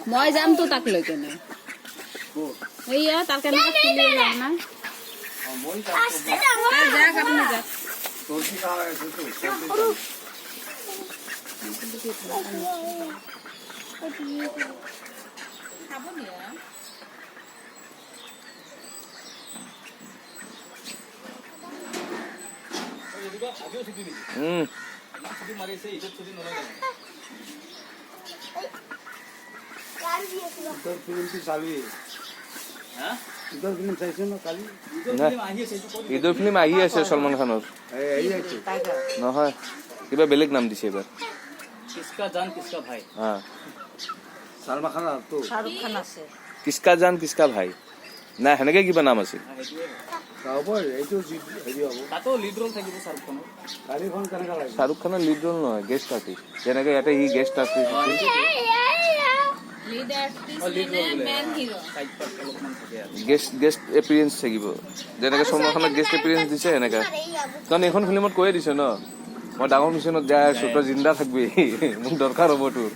মই যাম তো তাক লৈ কেনে এইয়া তাৰ কেনে খুলি যাম না যাক আপুনি যাক খাব দিয়া ঈদৰ ফিল্ম আহি আছে সলমান খানৰ নহয় কিবা বেলেগ নাম দিছে এবাৰ किसका जान किसका भाई सलमान खान तो শাহৰুখ খান আছে কিসকা জান কিসকা ভাই না হেনেকে কিবা নাম আছে তাতো লিড রোল থাকিব শাহৰুখ খানৰ শাহৰুখ খানৰ লিড ৰোল নহয় গেষ্ট আৰ্টিষ্ট যেনেকে ইয়াতে ই গেষ্ট আৰ্টিষ্ট লিড আৰ্টিষ্ট নে মেন হিৰো সাইড পাৰ্ট অলপমান থাকে আৰু গেষ্ট এপিয়াৰেন্স থাকিব যেনেকে সলমান খানক গেষ্ট এপিয়াৰেন্স দিছে এনেকা কাৰণ এইখন ফিল্মত কৈয়ে দিছে ন মই ডাঙৰ মিছনত যাই আছো তই জিন্দা থাকবি মোক দৰকাৰ হ'ব তোৰ